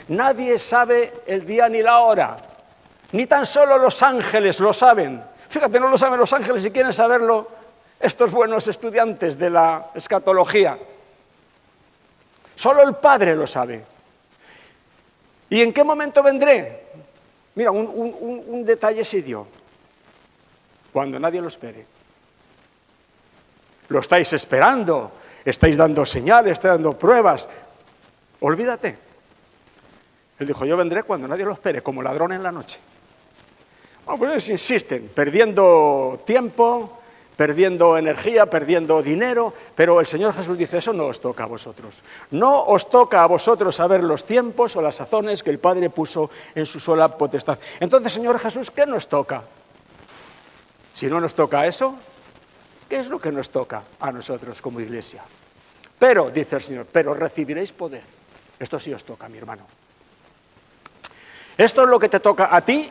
Nadie sabe el día ni la hora, ni tan solo los ángeles lo saben. Fíjate, no lo saben los ángeles, si quieren saberlo estos buenos estudiantes de la escatología. Solo el Padre lo sabe. ¿Y en qué momento vendré? Mira, un detalle sí dio. Cuando nadie lo espere. Lo estáis esperando, estáis dando señales, estáis dando pruebas. Olvídate. Él dijo, yo vendré cuando nadie lo espere, como ladrón en la noche. Bueno, pues ellos insisten, perdiendo tiempo, perdiendo energía, perdiendo dinero, pero el Señor Jesús dice, eso no os toca a vosotros. No os toca a vosotros saber los tiempos o las sazones que el Padre puso en su sola potestad. Entonces, Señor Jesús, ¿qué nos toca? Si no nos toca eso, ¿qué es lo que nos toca a nosotros como iglesia? Pero, dice el Señor, pero recibiréis poder. Esto sí os toca, mi hermano. Esto es lo que te toca a ti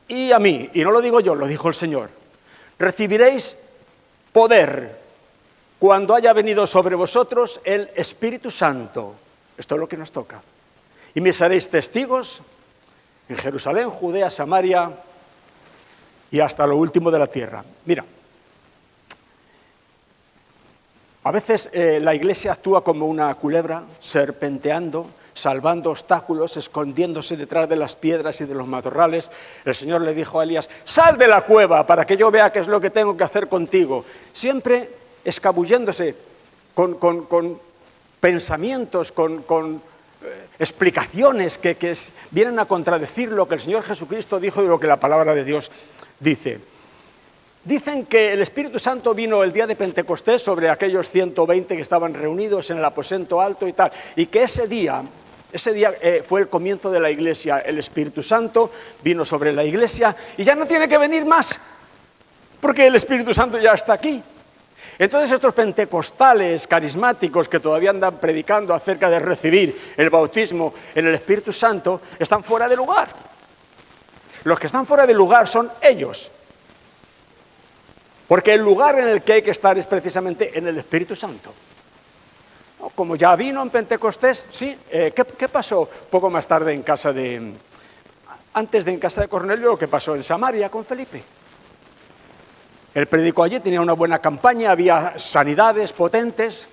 y a mí. Y no lo digo yo, lo dijo el Señor. Recibiréis poder cuando haya venido sobre vosotros el Espíritu Santo. Esto es lo que nos toca. Y me seréis testigos en Jerusalén, Judea, Samaria y hasta lo último de la tierra. Mira, a veces la iglesia actúa como una culebra, serpenteando, salvando obstáculos, escondiéndose detrás de las piedras y de los matorrales. El Señor le dijo a Elías, sal de la cueva para que yo vea qué es lo que tengo que hacer contigo. Siempre escabulléndose con pensamientos, con explicaciones que vienen a contradecir lo que el Señor Jesucristo dijo y lo que la palabra de Dios dice. Dicen que el Espíritu Santo vino el día de Pentecostés sobre aquellos 120 que estaban reunidos en el aposento alto y tal, y que ese día fue el comienzo de la iglesia. El Espíritu Santo vino sobre la iglesia y ya no tiene que venir más, porque el Espíritu Santo ya está aquí. Entonces estos pentecostales carismáticos que todavía andan predicando acerca de recibir el bautismo en el Espíritu Santo están fuera de lugar. Los que están fuera de lugar son ellos. Porque el lugar en el que hay que estar es precisamente en el Espíritu Santo. Como ya vino en Pentecostés, sí. ¿Qué pasó poco más tarde en casa de Cornelio? Lo que pasó en Samaria con Felipe. Él predicó allí, tenía una buena campaña, había sanidades potentes.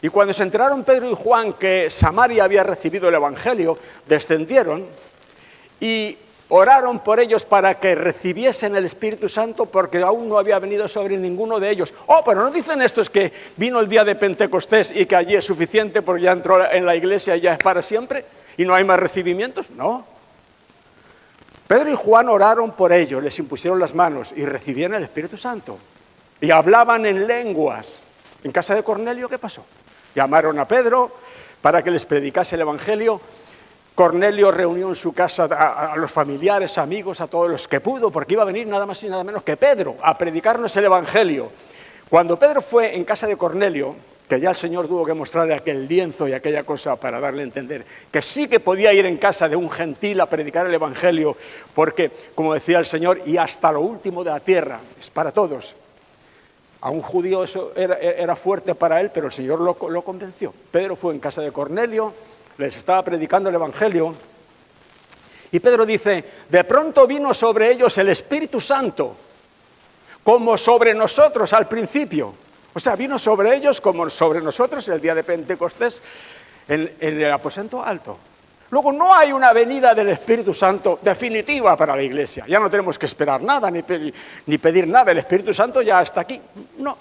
Y cuando se enteraron Pedro y Juan que Samaria había recibido el Evangelio, descendieron y oraron por ellos para que recibiesen el Espíritu Santo, porque aún no había venido sobre ninguno de ellos. Pero no dicen estos que vino el día de Pentecostés y que allí es suficiente porque ya entró en la iglesia y ya es para siempre y no hay más recibimientos. No. Pedro y Juan oraron por ellos, les impusieron las manos y recibieron el Espíritu Santo. Y hablaban en lenguas. En casa de Cornelio, ¿qué pasó? Llamaron a Pedro para que les predicase el Evangelio. Cornelio reunió en su casa a los familiares, amigos, a todos los que pudo, porque iba a venir nada más y nada menos que Pedro a predicarnos el Evangelio. Cuando Pedro fue en casa de Cornelio, que ya el Señor tuvo que mostrarle aquel lienzo y aquella cosa para darle a entender que sí que podía ir en casa de un gentil a predicar el Evangelio, porque, como decía el Señor, y hasta lo último de la tierra, es para todos. A un judío eso era fuerte para él, pero el Señor lo convenció. Pedro fue en casa de Cornelio, les estaba predicando el Evangelio, y Pedro dice, de pronto vino sobre ellos el Espíritu Santo, como sobre nosotros al principio. O sea, vino sobre ellos como sobre nosotros el día de Pentecostés en el aposento alto. Luego, no hay una venida del Espíritu Santo definitiva para la iglesia. Ya no tenemos que esperar nada, ni pedir nada. El Espíritu Santo ya está aquí. No.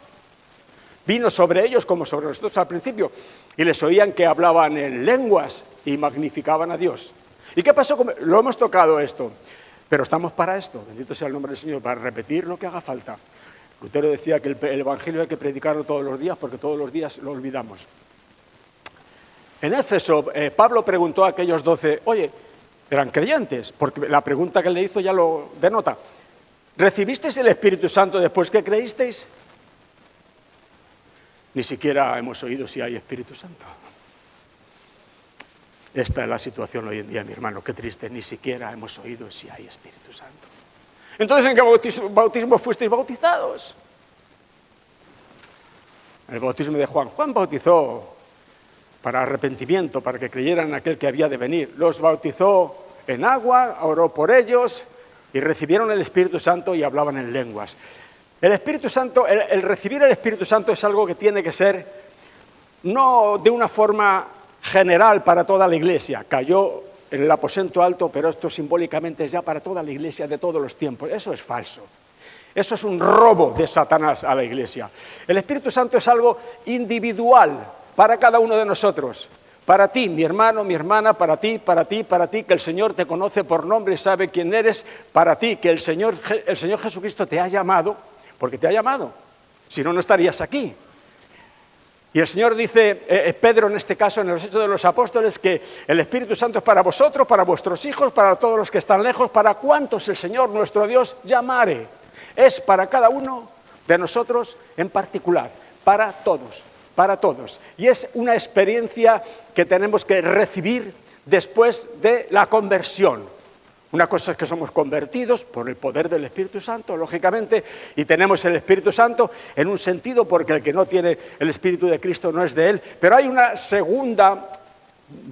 Vino sobre ellos como sobre nosotros al principio. Y les oían que hablaban en lenguas y magnificaban a Dios. ¿Y qué pasó? Lo hemos tocado esto. Pero estamos para esto. Bendito sea el nombre del Señor, para repetir lo que haga falta. Lutero decía que el Evangelio hay que predicarlo todos los días porque todos los días lo olvidamos. En Éfeso, Pablo preguntó a aquellos 12, oye, eran creyentes, porque la pregunta que le hizo ya lo denota. ¿Recibisteis el Espíritu Santo después que creísteis? Ni siquiera hemos oído si hay Espíritu Santo. Esta es la situación hoy en día, mi hermano, qué triste, ni siquiera hemos oído si hay Espíritu Santo. Entonces, ¿en qué bautismo fuisteis bautizados? En el bautismo de Juan. Juan bautizó para arrepentimiento, para que creyeran en aquel que había de venir. Los bautizó en agua, oró por ellos y recibieron el Espíritu Santo y hablaban en lenguas. El Espíritu Santo, el recibir el Espíritu Santo es algo que tiene que ser no de una forma general para toda la iglesia. Cayó en el aposento alto, pero esto simbólicamente es ya para toda la iglesia de todos los tiempos. Eso es falso. Eso es un robo de Satanás a la iglesia. El Espíritu Santo es algo individual para cada uno de nosotros. Para ti, mi hermano, mi hermana, para ti, que el Señor te conoce por nombre y sabe quién eres, para ti, que el Señor Jesucristo te ha llamado, porque te ha llamado, si no, no estarías aquí. Y el Señor dice, Pedro en este caso, en los Hechos de los Apóstoles, que el Espíritu Santo es para vosotros, para vuestros hijos, para todos los que están lejos, para cuantos el Señor nuestro Dios llamare. Es para cada uno de nosotros en particular, para todos. Para todos. Y es una experiencia que tenemos que recibir después de la conversión. Una cosa es que somos convertidos por el poder del Espíritu Santo, lógicamente, y tenemos el Espíritu Santo en un sentido porque el que no tiene el Espíritu de Cristo no es de Él. Pero hay una segunda,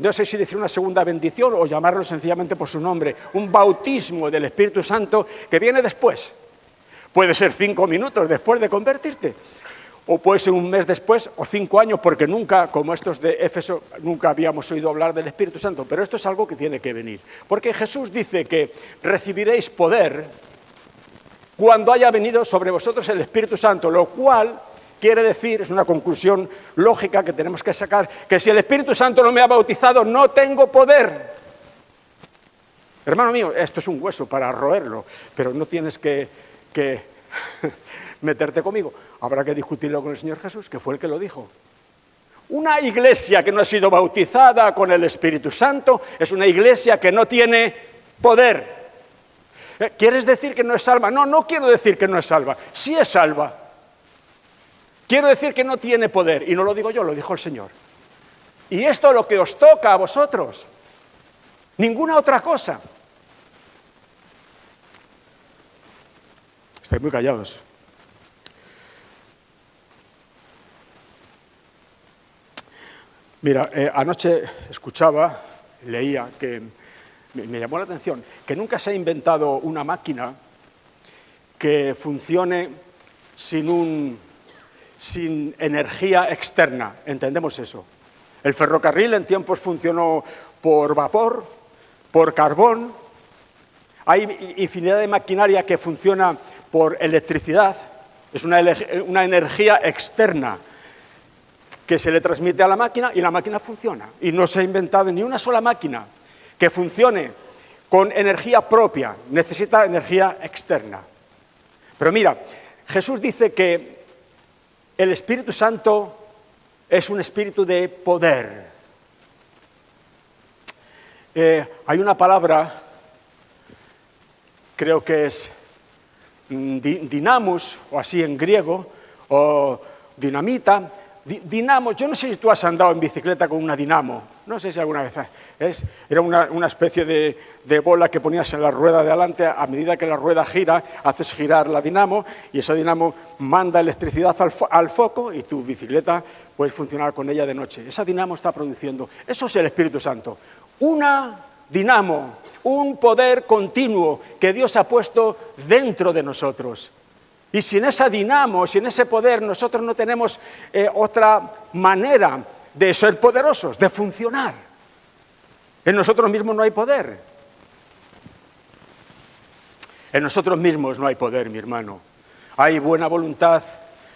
no sé si decir una segunda bendición o llamarlo sencillamente por su nombre, un bautismo del Espíritu Santo que viene después. Puede ser 5 minutos después de convertirte. O puede ser un mes después, o 5 años, porque nunca, como estos de Éfeso, nunca habíamos oído hablar del Espíritu Santo. Pero esto es algo que tiene que venir. Porque Jesús dice que recibiréis poder cuando haya venido sobre vosotros el Espíritu Santo, lo cual quiere decir, es una conclusión lógica que tenemos que sacar, que si el Espíritu Santo no me ha bautizado, no tengo poder. Hermano mío, esto es un hueso para roerlo, pero no tienes que meterte conmigo. Habrá que discutirlo con el Señor Jesús, que fue el que lo dijo. Una iglesia que no ha sido bautizada con el Espíritu Santo es una iglesia que no tiene poder. ¿Quieres decir que no es salva? No, no quiero decir que no es salva. Sí es salva. Quiero decir que no tiene poder. Y no lo digo yo, lo dijo el Señor. Y esto es lo que os toca a vosotros. Ninguna otra cosa. Estáis muy callados. Mira, anoche escuchaba, leía, que me llamó la atención, que nunca se ha inventado una máquina que funcione sin energía externa. ¿Entendemos eso? El ferrocarril en tiempos funcionó por vapor, por carbón. Hay infinidad de maquinaria que funciona por electricidad. Es una energía externa que se le transmite a la máquina y la máquina funciona. Y no se ha inventado ni una sola máquina que funcione con energía propia, necesita energía externa. Pero mira, Jesús dice que el Espíritu Santo es un espíritu de poder. Hay una palabra, creo que es dinamos, o así en griego, o dinamita. Dinamo, yo no sé si tú has andado en bicicleta con una dinamo, no sé si alguna vez. Era una especie de bola que ponías en la rueda de adelante, a medida que la rueda gira, haces girar la dinamo y esa dinamo manda electricidad al foco y tu bicicleta puedes funcionar con ella de noche. Esa dinamo está produciendo, eso es el Espíritu Santo, una dinamo, un poder continuo que Dios ha puesto dentro de nosotros. Y sin esa dinamo, sin ese poder, nosotros no tenemos otra manera de ser poderosos, de funcionar. En nosotros mismos no hay poder. En nosotros mismos no hay poder, mi hermano. Hay buena voluntad,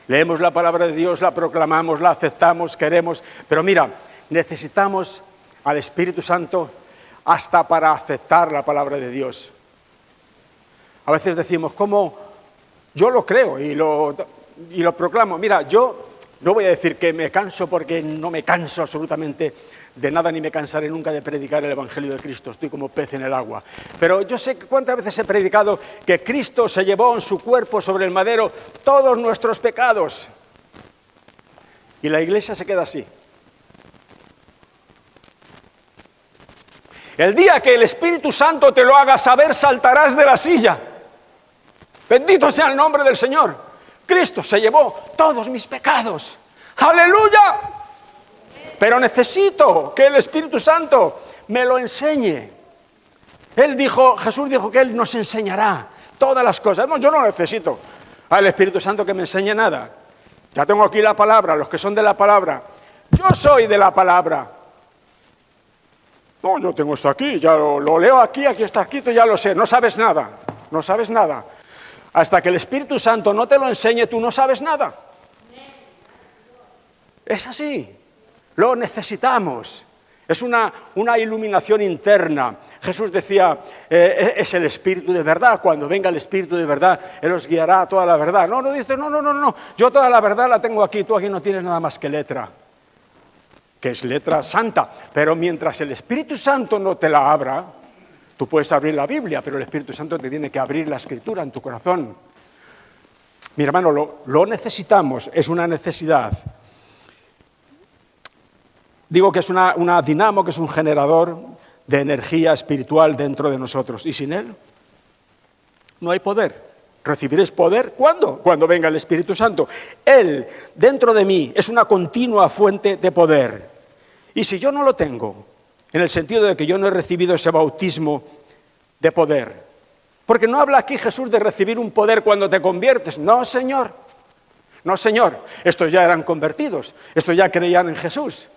leemos la palabra de Dios, la proclamamos, la aceptamos, queremos. Pero mira, necesitamos al Espíritu Santo hasta para aceptar la palabra de Dios. A veces decimos, ¿cómo? Yo lo creo y lo proclamo. Mira, yo no voy a decir que me canso porque no me canso absolutamente de nada ni me cansaré nunca de predicar el Evangelio de Cristo. Estoy como pez en el agua. Pero yo sé cuántas veces he predicado que Cristo se llevó en su cuerpo sobre el madero todos nuestros pecados. Y la iglesia se queda así. El día que el Espíritu Santo te lo haga saber, saltarás de la silla. Bendito sea el nombre del Señor. Cristo se llevó todos mis pecados. ¡Aleluya! pero necesito que el Espíritu Santo me lo enseñe. Jesús dijo que Él nos enseñará todas las cosas. No, yo no necesito al Espíritu Santo que me enseñe nada. Ya tengo aquí la palabra, los que son de la palabra. Yo soy de la palabra. No, yo tengo esto aquí, ya lo leo aquí está escrito, ya lo sé. No sabes nada, no sabes nada. Hasta que el Espíritu Santo no te lo enseñe, tú no sabes nada. Es así, lo necesitamos. Es una iluminación interna. Jesús decía, es el Espíritu de verdad. Cuando venga el Espíritu de verdad, Él os guiará a toda la verdad. No, dice, no. Yo toda la verdad la tengo aquí. Tú aquí no tienes nada más que letra, que es letra santa. Pero mientras el Espíritu Santo no te la abra, tú puedes abrir la Biblia, pero el Espíritu Santo te tiene que abrir la Escritura en tu corazón. Mi hermano, lo necesitamos, es una necesidad. Digo que es una dinamo, que es un generador de energía espiritual dentro de nosotros. Y sin Él no hay poder. ¿Recibiréis poder? ¿Cuándo? Cuando venga el Espíritu Santo. Él, dentro de mí, es una continua fuente de poder. Y si yo no lo tengo, en el sentido de que yo no he recibido ese bautismo de poder, porque no habla aquí Jesús de recibir un poder cuando te conviertes. No, Señor. No, Señor. Estos ya eran convertidos. Estos ya creían en Jesús.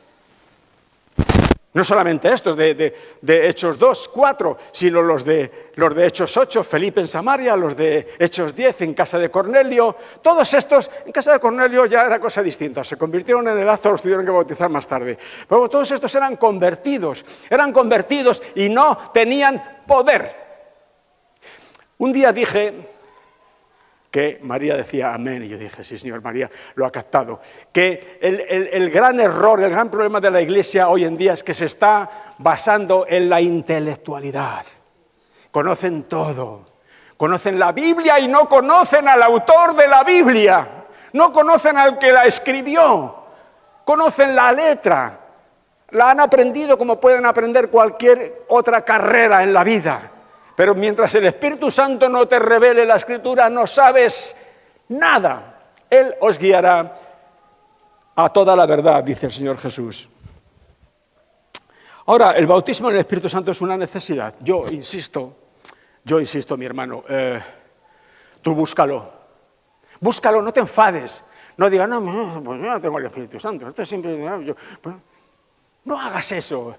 No solamente estos de Hechos 2, 4, sino los de Hechos 8, Felipe en Samaria, los de Hechos 10 en casa de Cornelio. Todos estos, en casa de Cornelio ya era cosa distinta, se convirtieron en el Lázaro, los tuvieron que bautizar más tarde. Pero todos estos eran convertidos y no tenían poder. Un día dije que María decía amén, y yo dije, sí, Señor, María lo ha captado, que el gran error, el gran problema de la Iglesia hoy en día es que se está basando en la intelectualidad. Conocen todo, conocen la Biblia y no conocen al autor de la Biblia, no conocen al que la escribió, conocen la letra, la han aprendido como pueden aprender cualquier otra carrera en la vida. Pero mientras el Espíritu Santo no te revele la Escritura, no sabes nada. Él os guiará a toda la verdad, dice el Señor Jesús. Ahora, el bautismo en el Espíritu Santo es una necesidad. Yo insisto, mi hermano, tú búscalo. Búscalo, no te enfades. No digas, no, pues yo no tengo el Espíritu Santo. Esto siempre... No hagas eso.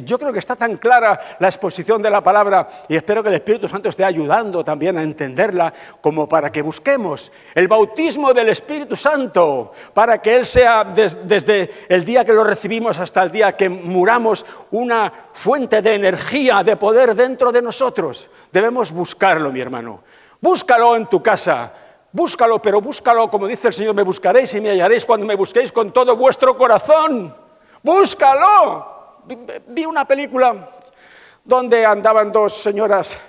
Yo creo que está tan clara la exposición de la palabra y espero que el Espíritu Santo esté ayudando también a entenderla como para que busquemos el bautismo del Espíritu Santo, para que Él sea desde el día que lo recibimos hasta el día que muramos una fuente de energía, de poder dentro de nosotros. Debemos buscarlo, mi hermano. Búscalo en tu casa. Búscalo, pero búscalo, como dice el Señor, me buscaréis y me hallaréis cuando me busquéis con todo vuestro corazón. ¡Búscalo! Vi una película donde andaban dos señoras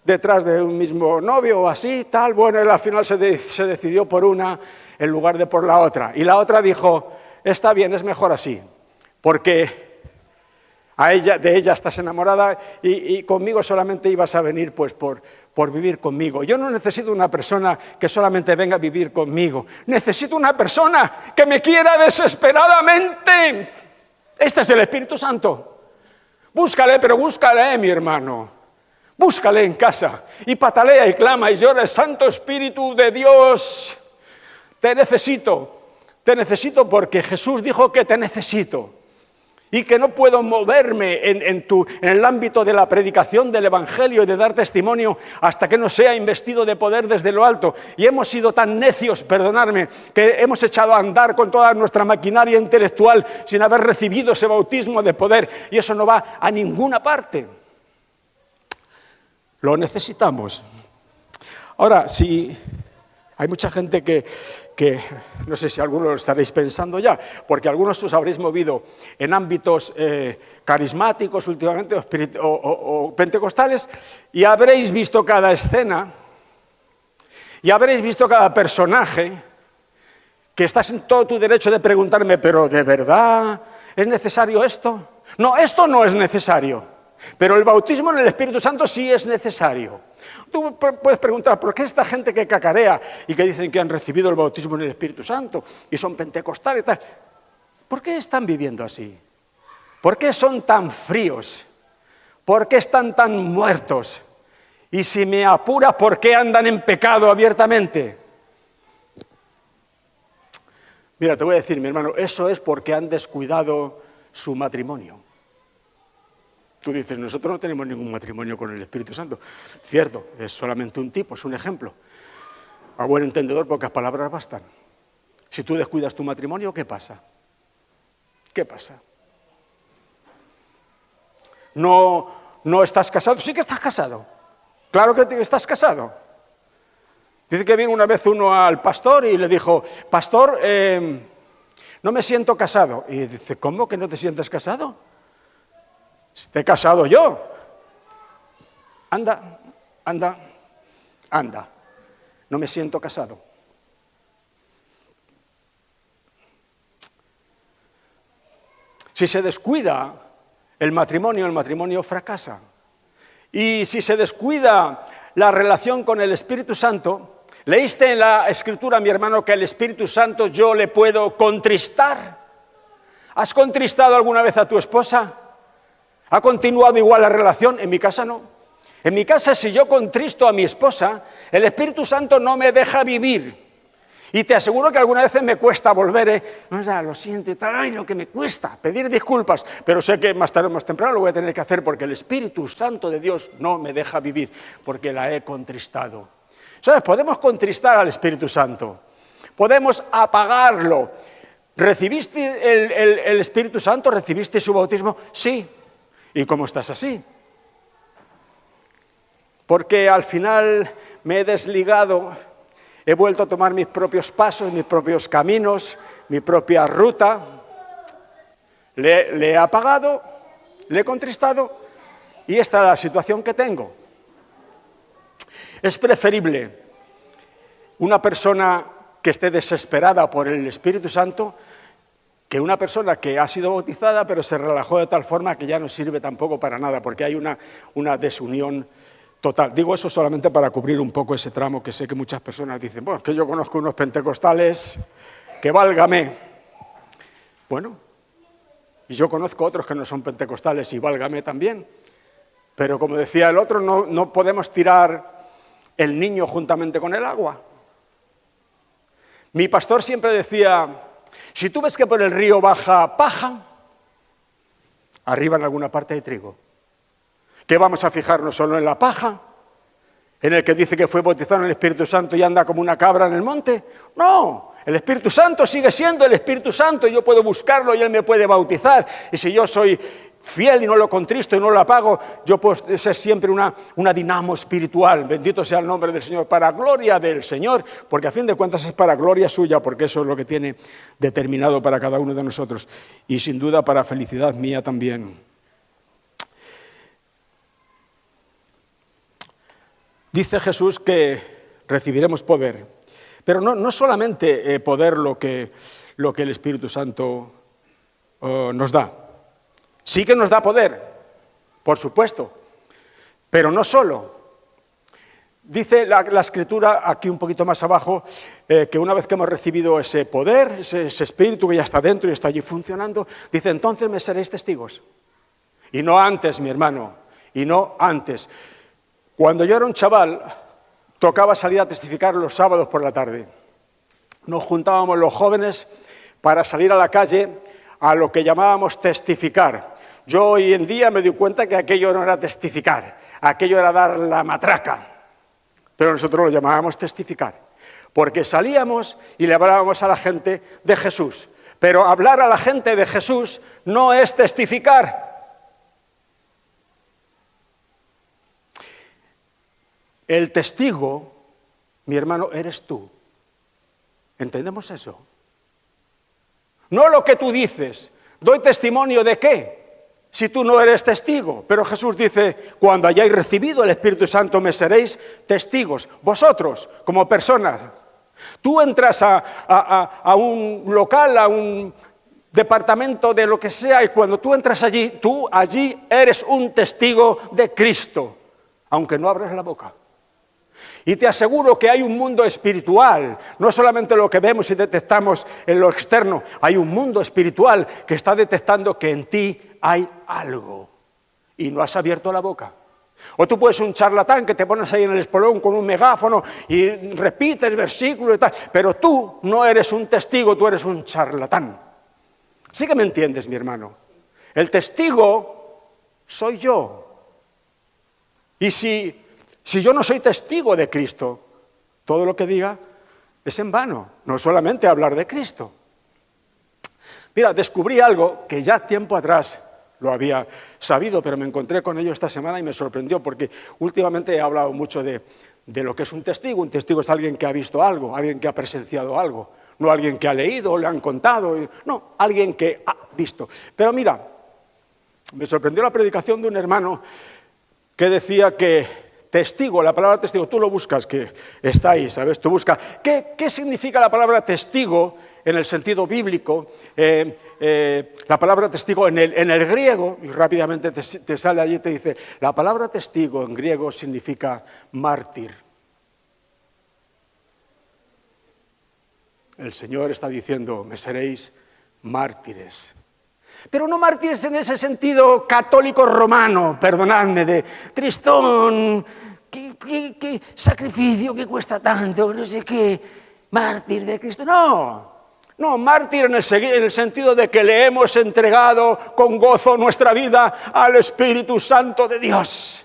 detrás de un mismo novio o así, tal. Bueno, y al final se decidió por una en lugar de por la otra. Y la otra dijo, está bien, es mejor así, porque de ella estás enamorada y conmigo solamente ibas a venir pues por vivir conmigo. Yo no necesito una persona que solamente venga a vivir conmigo. Necesito una persona que me quiera desesperadamente. Este es el Espíritu Santo. Búscale, pero búscale, mi hermano. Búscale en casa y patalea y clama y llora, Santo Espíritu de Dios, te necesito porque Jesús dijo que te necesito y que no puedo moverme en el ámbito de la predicación del Evangelio y de dar testimonio hasta que no sea investido de poder desde lo alto. Y hemos sido tan necios, perdonadme, que hemos echado a andar con toda nuestra maquinaria intelectual sin haber recibido ese bautismo de poder, y eso no va a ninguna parte. Lo necesitamos. Ahora, si hay mucha gente que no sé si algunos lo estaréis pensando ya, porque algunos os habréis movido en ámbitos carismáticos últimamente o pentecostales y habréis visto cada escena y habréis visto cada personaje que estás en todo tu derecho de preguntarme, ¿pero de verdad es necesario esto? No, esto no es necesario, pero el bautismo en el Espíritu Santo sí es necesario. Tú puedes preguntar, ¿por qué esta gente que cacarea y que dicen que han recibido el bautismo en el Espíritu Santo y son pentecostales y tal? ¿Por qué están viviendo así? ¿Por qué son tan fríos? ¿Por qué están tan muertos? Y si me apura, ¿por qué andan en pecado abiertamente? Mira, te voy a decir, mi hermano, eso es porque han descuidado su matrimonio. Tú dices, nosotros no tenemos ningún matrimonio con el Espíritu Santo. Cierto, es solamente un tipo, es un ejemplo. A buen entendedor, pocas palabras bastan. Si tú descuidas tu matrimonio, ¿qué pasa? ¿Qué pasa? ¿No estás casado? Sí que estás casado. Claro que estás casado. Dice que vino una vez uno al pastor y le dijo, pastor, no me siento casado. Y dice, ¿cómo que no te sientes casado? Te he casado yo. Anda. No me siento casado. Si se descuida el matrimonio fracasa. Y si se descuida la relación con el Espíritu Santo, leíste en la Escritura, mi hermano, que el Espíritu Santo yo le puedo contristar. ¿Has contristado alguna vez a tu esposa? ¿Ha continuado igual la relación? En mi casa no. En mi casa, si yo contristo a mi esposa, el Espíritu Santo no me deja vivir. Y te aseguro que algunas veces me cuesta volver, lo siento y tal, ay, lo que me cuesta, pedir disculpas, pero sé que más tarde o más temprano lo voy a tener que hacer porque el Espíritu Santo de Dios no me deja vivir, porque la he contristado. ¿Sabes? Podemos contristar al Espíritu Santo, podemos apagarlo. ¿Recibiste el Espíritu Santo? ¿Recibiste su bautismo? Sí. ¿Y cómo estás así? Porque al final me he desligado. He vuelto a tomar mis propios pasos, mis propios caminos, mi propia ruta. Le he apagado, le he contristado y esta es la situación que tengo. Es preferible una persona que esté desesperada por el Espíritu Santo que una persona que ha sido bautizada pero se relajó de tal forma que ya no sirve tampoco para nada porque hay una desunión total. Digo eso solamente para cubrir un poco ese tramo que sé que muchas personas dicen, bueno, es que yo conozco unos pentecostales que válgame. Bueno, y yo conozco otros que no son pentecostales y válgame también. Pero como decía el otro, no podemos tirar el niño juntamente con el agua. Mi pastor siempre decía, si tú ves que por el río baja paja, arriba en alguna parte hay trigo. ¿Qué vamos a fijarnos solo en la paja? ¿En el que dice que fue bautizado en el Espíritu Santo y anda como una cabra en el monte? No, el Espíritu Santo sigue siendo el Espíritu Santo y yo puedo buscarlo y Él me puede bautizar. Y si yo soy fiel y no lo contristo y no lo apago, yo puedo ser siempre una dinamo espiritual. Bendito sea el nombre del Señor, para gloria del Señor, porque a fin de cuentas es para gloria suya, porque eso es lo que tiene determinado para cada uno de nosotros. Y sin duda para felicidad mía también. Dice Jesús que recibiremos poder, pero no solamente poder lo que el Espíritu Santo nos da. Sí que nos da poder, por supuesto, pero no solo. Dice la Escritura, aquí un poquito más abajo, que una vez que hemos recibido ese poder, ese Espíritu que ya está dentro y está allí funcionando, dice, entonces me seréis testigos. Y no antes, mi hermano, y no antes. Cuando yo era un chaval, tocaba salir a testificar los sábados por la tarde. Nos juntábamos los jóvenes para salir a la calle a lo que llamábamos testificar. Yo hoy en día me doy cuenta que aquello no era testificar, aquello era dar la matraca. Pero nosotros lo llamábamos testificar, porque salíamos y le hablábamos a la gente de Jesús. Pero hablar a la gente de Jesús no es testificar. El testigo, mi hermano, eres tú. ¿Entendemos eso? No lo que tú dices. ¿Doy testimonio de qué? Si tú no eres testigo. Pero Jesús dice, cuando hayáis recibido el Espíritu Santo me seréis testigos. Vosotros, como personas. Tú entras a un local, a un departamento de lo que sea, y cuando tú entras allí, tú allí eres un testigo de Cristo, aunque no abras la boca. Y te aseguro que hay un mundo espiritual, no solamente lo que vemos y detectamos en lo externo, hay un mundo espiritual que está detectando que en ti hay algo y no has abierto la boca. O tú puedes ser un charlatán que te pones ahí en el espolón con un megáfono y repites versículos y tal, pero tú no eres un testigo, tú eres un charlatán. ¿Sí que me entiendes, mi hermano? El testigo soy yo. Y si yo no soy testigo de Cristo, todo lo que diga es en vano, no solamente hablar de Cristo. Mira, descubrí algo que ya tiempo atrás lo había sabido, pero me encontré con ello esta semana y me sorprendió, porque últimamente he hablado mucho de lo que es un testigo. Un testigo es alguien que ha visto algo, alguien que ha presenciado algo, no alguien que ha leído o le han contado, no, alguien que ha visto. Pero mira, me sorprendió la predicación de un hermano que decía que testigo, la palabra testigo, tú lo buscas, que está ahí, ¿sabes? Tú buscas, ¿qué significa la palabra testigo en el sentido bíblico? La palabra testigo en el griego, y rápidamente te sale allí y te dice, la palabra testigo en griego significa mártir. El Señor está diciendo, me seréis mártires. Pero no mártires en ese sentido católico romano, perdonadme, de tristón, qué sacrificio que cuesta tanto, no sé qué, mártir de Cristo. No, mártir en el sentido de que le hemos entregado con gozo nuestra vida al Espíritu Santo de Dios,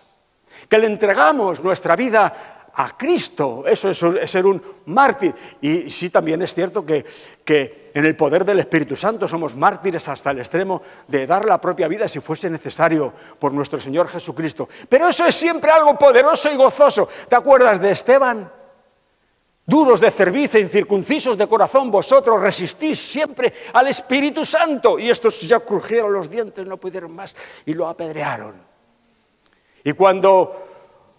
que le entregamos nuestra vida a Cristo. Eso es ser un mártir. Y sí, también es cierto que en el poder del Espíritu Santo somos mártires hasta el extremo de dar la propia vida si fuese necesario por nuestro Señor Jesucristo. Pero eso es siempre algo poderoso y gozoso. ¿Te acuerdas de Esteban? Duros de cerviz e incircuncisos de corazón, vosotros resistís siempre al Espíritu Santo. Y estos ya crujieron los dientes, no pudieron más y lo apedrearon. Y cuando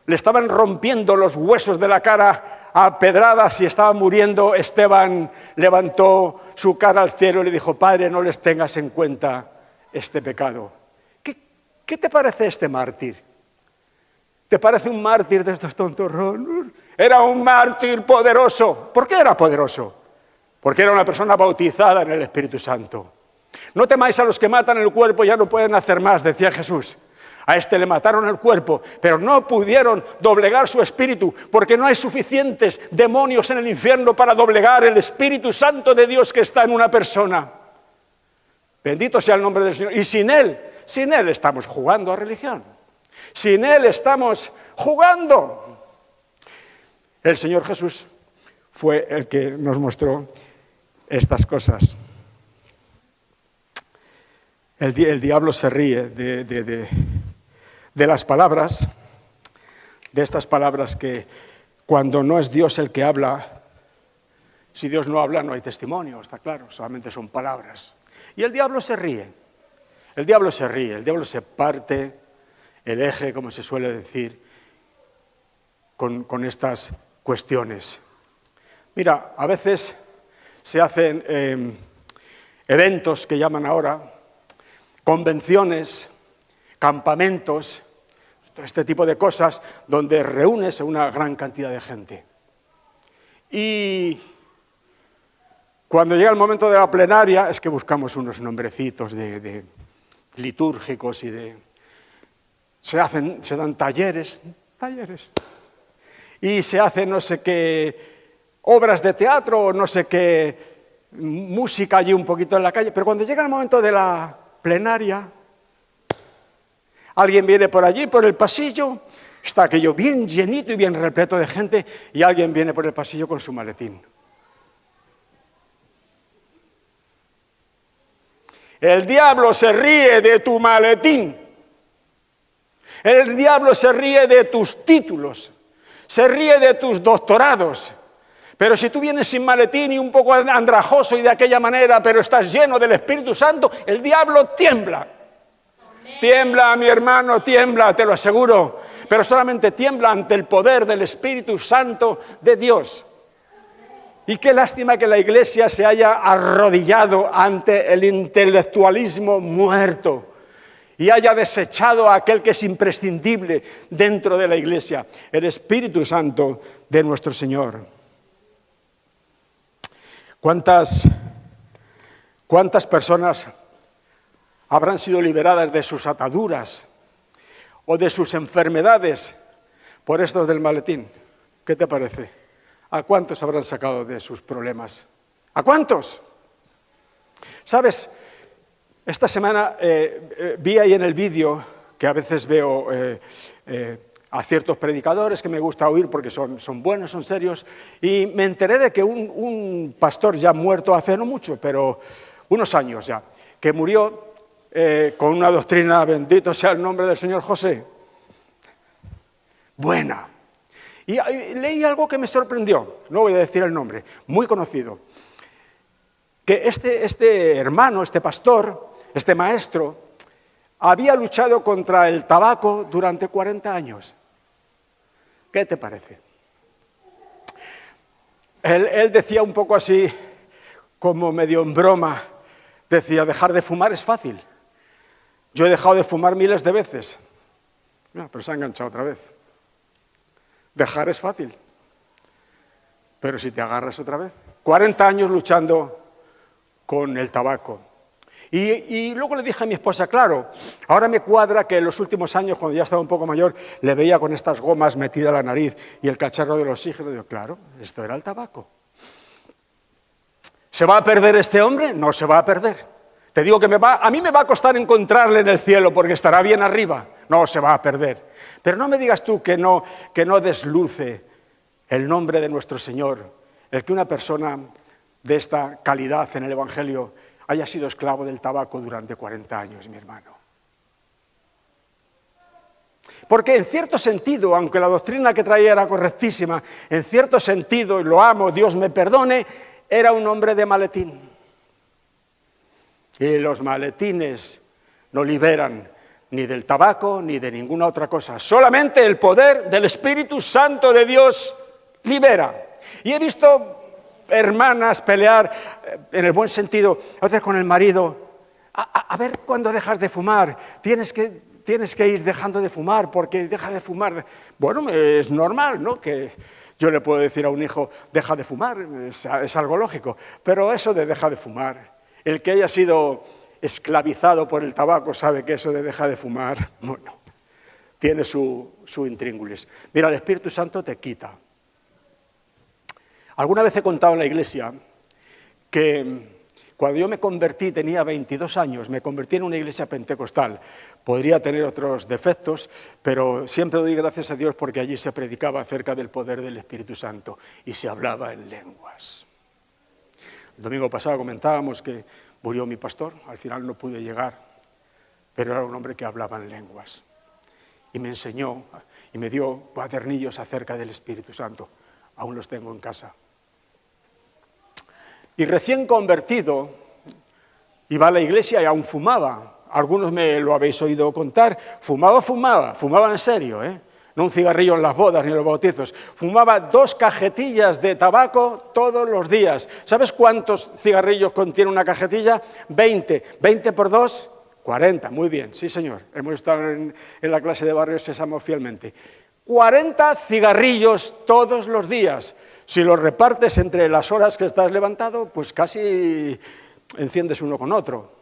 le estaban rompiendo los huesos de la cara a pedradas y estaba muriendo, Esteban levantó su cara al cielo y le dijo, Padre, no les tengas en cuenta este pecado. ¿Qué te parece este mártir? ¿Te parece un mártir de estos tontorrones? Era un mártir poderoso. ¿Por qué era poderoso? Porque era una persona bautizada en el Espíritu Santo. No temáis a los que matan el cuerpo, ya no pueden hacer más, decía Jesús. A este le mataron el cuerpo, pero no pudieron doblegar su espíritu, porque no hay suficientes demonios en el infierno para doblegar el Espíritu Santo de Dios que está en una persona. Bendito sea el nombre del Señor. Y sin Él estamos jugando a religión. Sin Él estamos jugando. El Señor Jesús fue el que nos mostró estas cosas. El diablo se ríe de las palabras, de estas palabras que cuando no es Dios el que habla, si Dios no habla no hay testimonio, está claro, solamente son palabras. Y el diablo se ríe, el diablo se parte el eje, como se suele decir, con estas cuestiones. Mira, a veces se hacen eventos que llaman ahora, convenciones, campamentos, este tipo de cosas, donde reúnes a una gran cantidad de gente. Y cuando llega el momento de la plenaria, es que buscamos unos nombrecitos de litúrgicos y se dan talleres, y se hacen no sé qué obras de teatro o no sé qué música allí un poquito en la calle, pero cuando llega el momento de la plenaria, alguien viene por allí, por el pasillo, está aquello bien llenito y bien repleto de gente, y alguien viene por el pasillo con su maletín. El diablo se ríe de tu maletín. El diablo se ríe de tus títulos, se ríe de tus doctorados. Pero si tú vienes sin maletín y un poco andrajoso y de aquella manera, pero estás lleno del Espíritu Santo, el diablo tiembla. Tiembla, mi hermano, tiembla, te lo aseguro. Pero solamente tiembla ante el poder del Espíritu Santo de Dios. Y qué lástima que la Iglesia se haya arrodillado ante el intelectualismo muerto. y haya desechado a aquel que es imprescindible dentro de la iglesia, el Espíritu Santo de nuestro Señor. ¿Cuántas personas habrán sido liberadas de sus ataduras o de sus enfermedades por estos del maletín? ¿Qué te parece? ¿A cuántos habrán sacado de sus problemas? ¿A cuántos? ¿Sabes? Esta semana vi ahí en el vídeo, que a veces veo a ciertos predicadores que me gusta oír porque son buenos, son serios, y me enteré de que un pastor ya muerto hace no mucho, pero unos años ya, que murió con una doctrina, bendito sea el nombre del Señor José, buena. Y leí algo que me sorprendió, no voy a decir el nombre, muy conocido, que este hermano, este pastor, este maestro, había luchado contra el tabaco durante 40 años. ¿Qué te parece? Él decía un poco así, como medio en broma, decía, dejar de fumar es fácil. Yo he dejado de fumar miles de veces, pero se ha enganchado otra vez. Dejar es fácil, pero si te agarras otra vez. 40 años luchando con el tabaco. Y luego le dije a mi esposa, claro, ahora me cuadra que en los últimos años, cuando ya estaba un poco mayor, le veía con estas gomas metidas a la nariz y el cacharro del oxígeno. Digo, claro, esto era el tabaco. ¿Se va a perder este hombre? No se va a perder. Te digo que a mí me va a costar encontrarle en el cielo porque estará bien arriba. No se va a perder. Pero no me digas tú que no desluce el nombre de nuestro Señor, el que una persona de esta calidad en el Evangelio haya sido esclavo del tabaco durante 40 años, mi hermano. Porque en cierto sentido, aunque la doctrina que traía era correctísima, en cierto sentido, y lo amo, Dios me perdone, era un hombre de maletín. Y los maletines no liberan ni del tabaco ni de ninguna otra cosa. Solamente el poder del Espíritu Santo de Dios libera. Y he visto hermanas pelear, en el buen sentido, a veces con el marido, a ver cuándo dejas de fumar, tienes que ir dejando de fumar, porque deja de fumar. Bueno, es normal, ¿no?, que yo le puedo decir a un hijo, deja de fumar, es algo lógico, pero eso de deja de fumar, el que haya sido esclavizado por el tabaco sabe que eso de deja de fumar, bueno, tiene su intríngulis. Mira, el Espíritu Santo te quita. Alguna vez he contado en la iglesia que cuando yo me convertí, tenía 22 años, me convertí en una iglesia pentecostal. Podría tener otros defectos, pero siempre doy gracias a Dios porque allí se predicaba acerca del poder del Espíritu Santo y se hablaba en lenguas. El domingo pasado comentábamos que murió mi pastor, al final no pude llegar, pero era un hombre que hablaba en lenguas. Y me enseñó y me dio cuadernillos acerca del Espíritu Santo. Aún los tengo en casa. Y recién convertido, iba a la iglesia y aún fumaba. Algunos me lo habéis oído contar. Fumaba en serio, no un cigarrillo en las bodas ni en los bautizos. Fumaba 2 cajetillas de tabaco todos los días. ¿Sabes cuántos cigarrillos contiene una cajetilla? 20. 20 por 2, 40. Muy bien, sí señor. Hemos estado en la clase de Barrio Sésamo fielmente. 40 cigarrillos todos los días. Si los repartes entre las horas que estás levantado, pues casi enciendes uno con otro.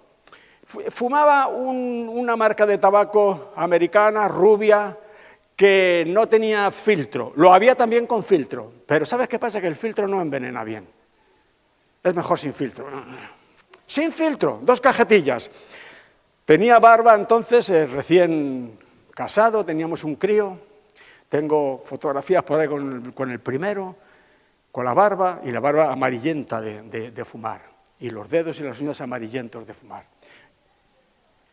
Fumaba una marca de tabaco americana, rubia, que no tenía filtro. Lo había también con filtro, pero ¿sabes qué pasa? Que el filtro no envenena bien. Es mejor sin filtro. Sin filtro, 2 cajetillas. Tenía barba entonces, recién casado, teníamos un crío. Tengo fotografías por ahí con el primero, con la barba, y la barba amarillenta de fumar, y los dedos y las uñas amarillentos de fumar.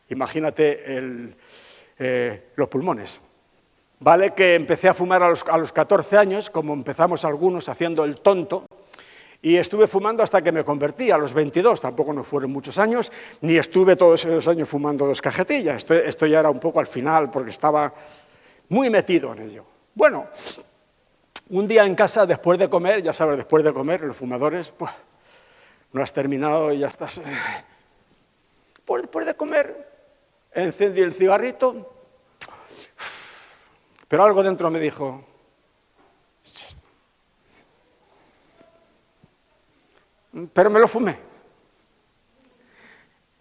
Imagínate los pulmones. Vale que empecé a fumar a los 14 años, como empezamos algunos haciendo el tonto, y estuve fumando hasta que me convertí a los 22, tampoco no fueron muchos años, ni estuve todos esos años fumando 2 cajetillas, esto ya era un poco al final, porque estaba muy metido en ello. Bueno, un día en casa, después de comer, ya sabes, después de comer, los fumadores, pues, no has terminado y ya estás. Después de comer, encendí el cigarrito, pero algo dentro me dijo, pero me lo fumé.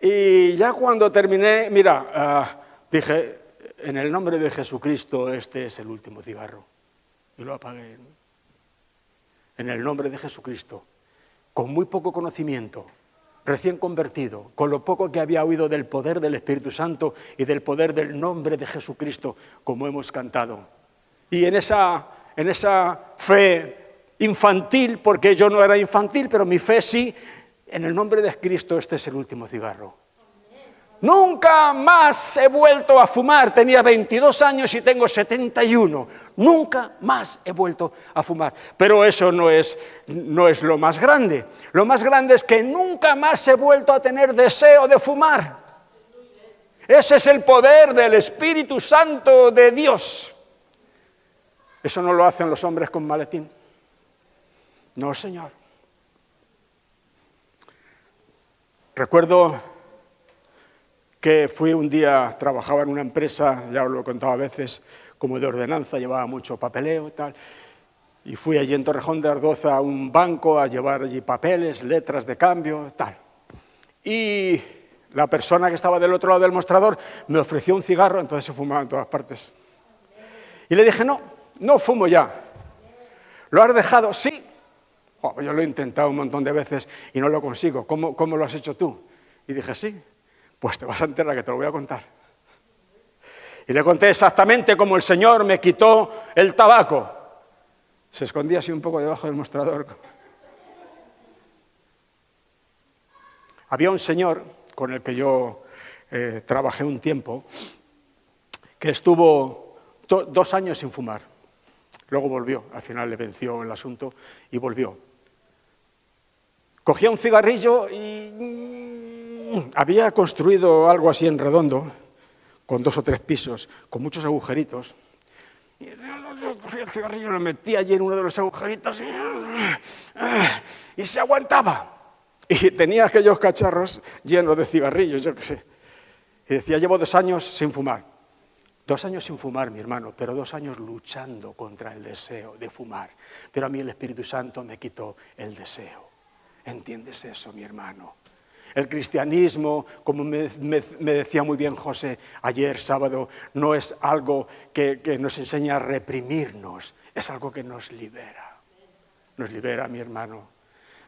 Y ya cuando terminé, mira, dije, en el nombre de Jesucristo, este es el último cigarro. Y lo apagué. En el nombre de Jesucristo, con muy poco conocimiento, recién convertido, con lo poco que había oído del poder del Espíritu Santo y del poder del nombre de Jesucristo, como hemos cantado. Y en esa fe infantil, porque yo no era infantil, pero mi fe sí, en el nombre de Cristo este es el último cigarro. Nunca más he vuelto a fumar, tenía 22 años y tengo 71, nunca más he vuelto a fumar. Pero eso no es lo más grande es que nunca más he vuelto a tener deseo de fumar. Ese es el poder del Espíritu Santo de Dios. Eso no lo hacen los hombres con maletín. No, Señor. Recuerdo que fui un día, trabajaba en una empresa, ya os lo he contado a veces, como de ordenanza, llevaba mucho papeleo y tal, y fui allí en Torrejón de Ardoz a un banco a llevar allí papeles, letras de cambio, tal. Y la persona que estaba del otro lado del mostrador me ofreció un cigarro, entonces se fumaba en todas partes. Y le dije, no fumo ya. ¿Lo has dejado? Sí. Oh, yo lo he intentado un montón de veces y no lo consigo. ¿Cómo lo has hecho tú? Y dije, sí. Pues te vas a enterar que te lo voy a contar. Y le conté exactamente cómo el Señor me quitó el tabaco. Se escondía así un poco debajo del mostrador. Había un señor con el que yo trabajé un tiempo que estuvo 2 años sin fumar. Luego volvió, al final le venció el asunto y volvió. Cogía un cigarrillo y había construido algo así en redondo, con 2 o 3 pisos, con muchos agujeritos. Y yo cogía el cigarrillo, lo metía allí en uno de los agujeritos y se aguantaba. Y tenía aquellos cacharros llenos de cigarrillos, yo qué sé. Y decía, llevo 2 años sin fumar. 2 años sin fumar, mi hermano, pero 2 años luchando contra el deseo de fumar. Pero a mí el Espíritu Santo me quitó el deseo. ¿Entiendes eso, mi hermano? El cristianismo, como me decía muy bien José ayer sábado, no es algo que nos enseña a reprimirnos, es algo que nos libera. Nos libera, mi hermano.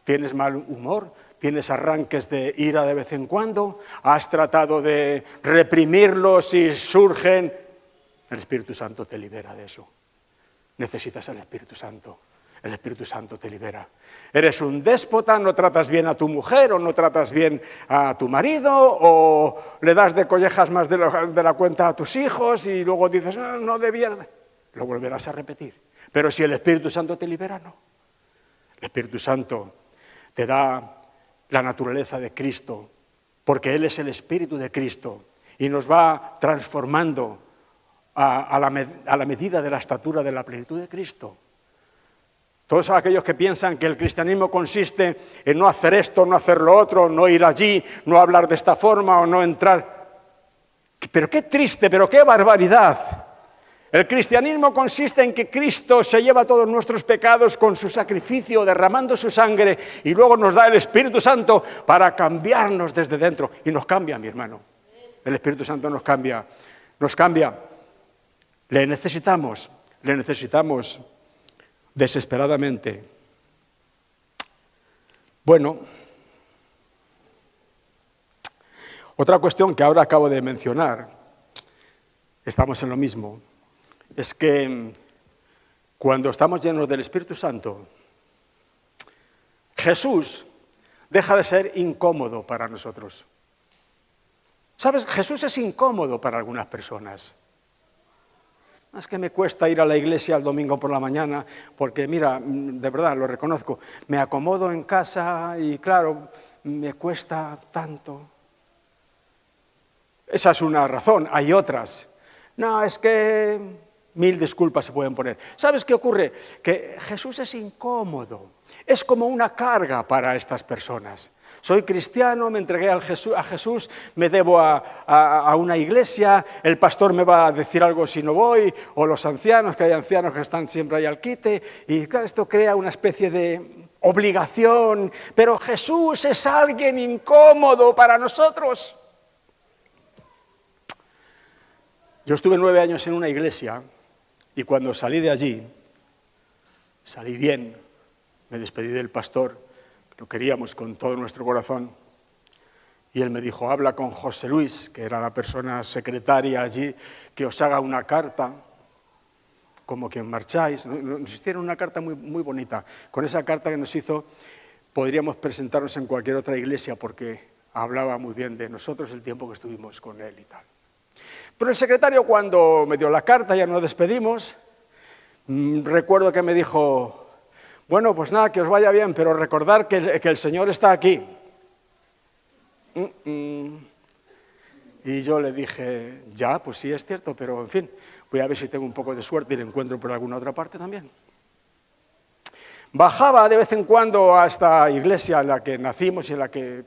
¿Tienes mal humor? ¿Tienes arranques de ira de vez en cuando? ¿Has tratado de reprimirlos y surgen? El Espíritu Santo te libera de eso. Necesitas al Espíritu Santo. El Espíritu Santo te libera. Eres un déspota, no tratas bien a tu mujer o no tratas bien a tu marido o le das de collejas más de la cuenta a tus hijos y luego dices, no debía. Lo volverás a repetir. Pero si el Espíritu Santo te libera, no. El Espíritu Santo te da la naturaleza de Cristo porque Él es el Espíritu de Cristo y nos va transformando a la medida de la estatura de la plenitud de Cristo. Todos aquellos que piensan que el cristianismo consiste en no hacer esto, no hacer lo otro, no ir allí, no hablar de esta forma o no entrar. Pero qué triste, pero qué barbaridad. El cristianismo consiste en que Cristo se lleva todos nuestros pecados con su sacrificio, derramando su sangre, y luego nos da el Espíritu Santo para cambiarnos desde dentro. Y nos cambia, mi hermano. El Espíritu Santo nos cambia. Nos cambia. Le necesitamos desesperadamente. Bueno, otra cuestión que ahora acabo de mencionar, estamos en lo mismo, es que cuando estamos llenos del Espíritu Santo, Jesús deja de ser incómodo para nosotros. ¿Sabes? Jesús es incómodo para algunas personas. Es que me cuesta ir a la iglesia el domingo por la mañana porque, mira, de verdad, lo reconozco, me acomodo en casa y, claro, me cuesta tanto. Esa es una razón, hay otras. No, es que 1000 disculpas se pueden poner. ¿Sabes qué ocurre? Que Jesús es incómodo, es como una carga para estas personas. Soy cristiano, me entregué a Jesús, me debo a una iglesia, el pastor me va a decir algo si no voy, o los ancianos, que hay ancianos que están siempre ahí al quite, y esto crea una especie de obligación, pero Jesús es alguien incómodo para nosotros. Yo estuve 9 años en una iglesia y cuando salí de allí, salí bien, me despedí del pastor, lo queríamos con todo nuestro corazón, y él me dijo, habla con José Luis, que era la persona secretaria allí, que os haga una carta, como que marcháis. Nos hicieron una carta muy, muy bonita. Con esa carta que nos hizo, podríamos presentarnos en cualquier otra iglesia, porque hablaba muy bien de nosotros el tiempo que estuvimos con él y tal. Pero el secretario, cuando me dio la carta, ya nos despedimos, recuerdo que me dijo, bueno, pues nada, que os vaya bien, pero recordad que el Señor está aquí. Y yo le dije, ya, pues sí, es cierto, pero en fin, voy a ver si tengo un poco de suerte y le encuentro por alguna otra parte también. Bajaba de vez en cuando a esta iglesia en la que nacimos y a la que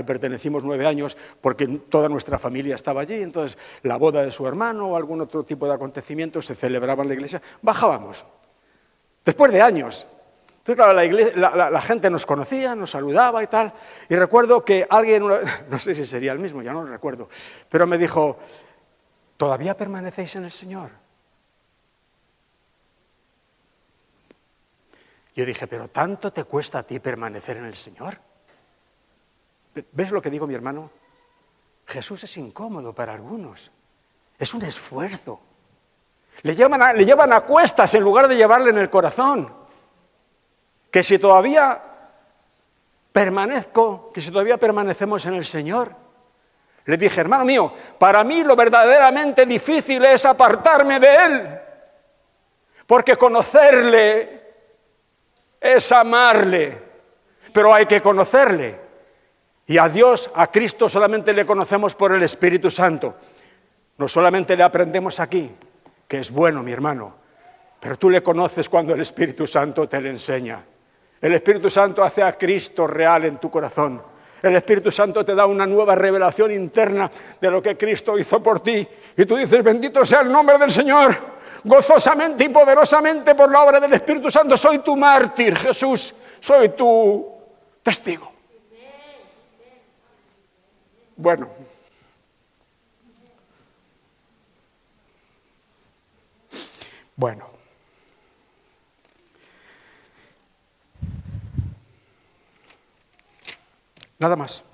pertenecimos 9 años, porque toda nuestra familia estaba allí, entonces la boda de su hermano o algún otro tipo de acontecimiento se celebraba en la iglesia, bajábamos, después de años. Entonces, claro, la gente nos conocía, nos saludaba y tal, y recuerdo que alguien, no sé si sería el mismo, ya no lo recuerdo, pero me dijo, ¿todavía permanecéis en el Señor? Yo dije, ¿pero tanto te cuesta a ti permanecer en el Señor? ¿Ves lo que digo, mi hermano? Jesús es incómodo para algunos, es un esfuerzo. Le llevan a cuestas en lugar de llevarle en el corazón. Que si todavía permanecemos en el Señor. Le dije, hermano mío, para mí lo verdaderamente difícil es apartarme de Él, porque conocerle es amarle, pero hay que conocerle. Y a Dios, a Cristo, solamente le conocemos por el Espíritu Santo. No solamente le aprendemos aquí, que es bueno, mi hermano, pero tú le conoces cuando el Espíritu Santo te le enseña. El Espíritu Santo hace a Cristo real en tu corazón. El Espíritu Santo te da una nueva revelación interna de lo que Cristo hizo por ti. Y tú dices, bendito sea el nombre del Señor, gozosamente y poderosamente por la obra del Espíritu Santo. Soy tu mártir, Jesús, soy tu testigo. Bueno. Nada más.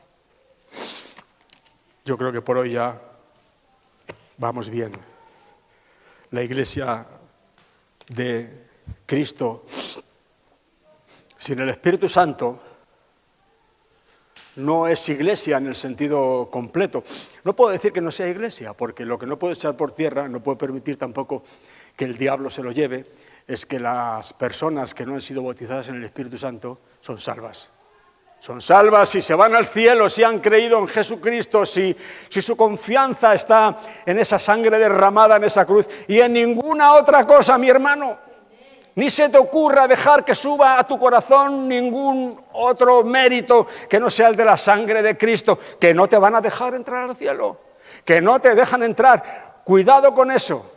Yo creo que por hoy ya vamos bien. La Iglesia de Cristo sin el Espíritu Santo no es iglesia en el sentido completo. No puedo decir que no sea iglesia, porque lo que no puedo echar por tierra, no puedo permitir tampoco que el diablo se lo lleve, es que las personas que no han sido bautizadas en el Espíritu Santo son salvas. Son salvas si se van al cielo, si han creído en Jesucristo, si su confianza está en esa sangre derramada en esa cruz y en ninguna otra cosa, mi hermano. Ni se te ocurra dejar que suba a tu corazón ningún otro mérito que no sea el de la sangre de Cristo, que no te van a dejar entrar al cielo, que no te dejan entrar. Cuidado con eso.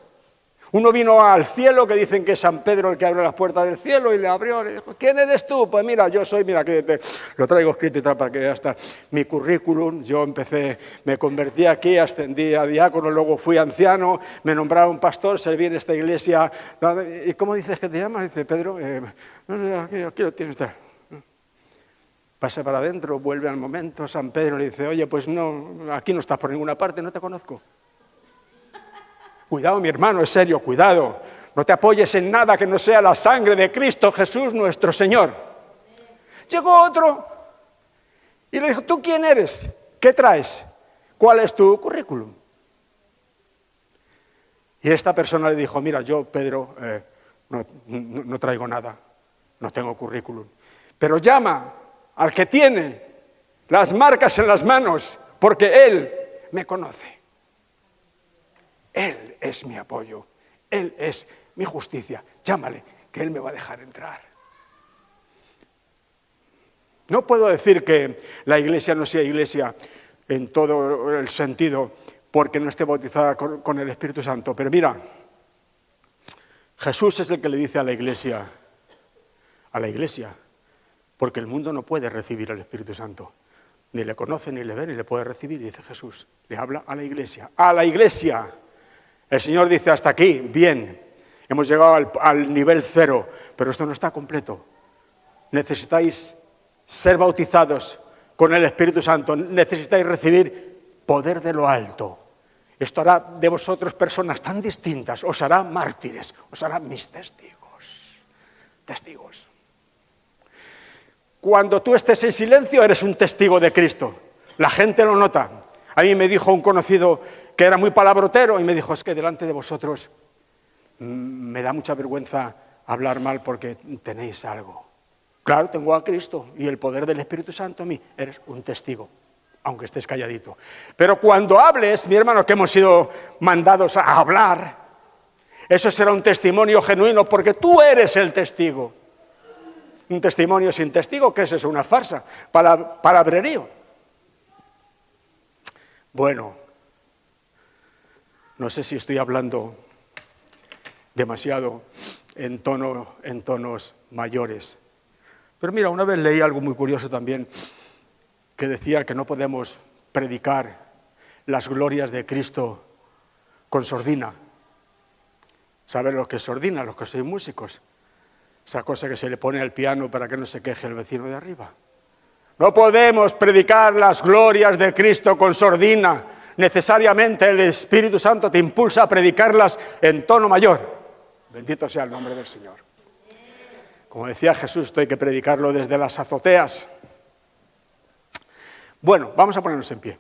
Uno vino al cielo, que dicen que es San Pedro el que abre las puertas del cielo, y le abrió, le dijo, ¿quién eres tú? Pues mira, yo soy, mira, que lo traigo escrito y tal para que veas hasta mi currículum. Yo empecé, me convertí aquí, ascendí a diácono, luego fui anciano, me nombraron pastor, serví en esta iglesia. ¿Y cómo dices que te llamas? Dice Pedro, aquí lo tienes. Pasa para adentro, vuelve al momento, San Pedro le dice, oye, pues no, aquí no estás por ninguna parte, no te conozco. Cuidado, mi hermano, es serio, cuidado. No te apoyes en nada que no sea la sangre de Cristo Jesús nuestro Señor. Llegó otro y le dijo, ¿tú quién eres? ¿Qué traes? ¿Cuál es tu currículum? Y esta persona le dijo, mira, yo, Pedro, no traigo nada, no tengo currículum. Pero llama al que tiene las marcas en las manos, porque Él me conoce. Él es mi apoyo, Él es mi justicia. Llámale, que Él me va a dejar entrar. No puedo decir que la iglesia no sea iglesia en todo el sentido porque no esté bautizada con el Espíritu Santo, pero mira, Jesús es el que le dice a la iglesia, porque el mundo no puede recibir al Espíritu Santo, ni le conoce, ni le ve, ni le puede recibir, dice Jesús, le habla a la iglesia. El Señor dice, hasta aquí, bien, hemos llegado al nivel 0, pero esto no está completo. Necesitáis ser bautizados con el Espíritu Santo, necesitáis recibir poder de lo alto. Esto hará de vosotros personas tan distintas, os hará mártires, os hará mis testigos. Testigos. Cuando tú estés en silencio, eres un testigo de Cristo. La gente lo nota. A mí me dijo un conocido que era muy palabrotero y me dijo, es que delante de vosotros me da mucha vergüenza hablar mal porque tenéis algo. Claro, tengo a Cristo y el poder del Espíritu Santo en mí. Eres un testigo, aunque estés calladito. Pero cuando hables, mi hermano, que hemos sido mandados a hablar, eso será un testimonio genuino porque tú eres el testigo. Un testimonio sin testigo, ¿qué es eso? Una farsa, palabrerío. Bueno, no sé si estoy hablando demasiado en tonos mayores. Pero mira, una vez leí algo muy curioso también, que decía que no podemos predicar las glorias de Cristo con sordina. ¿Saben lo que es sordina? Los que sois músicos. Esa cosa que se le pone al piano para que no se queje el vecino de arriba. No podemos predicar las glorias de Cristo con sordina. Necesariamente el Espíritu Santo te impulsa a predicarlas en tono mayor. Bendito sea el nombre del Señor. Como decía Jesús, esto hay que predicarlo desde las azoteas. Bueno, vamos a ponernos en pie.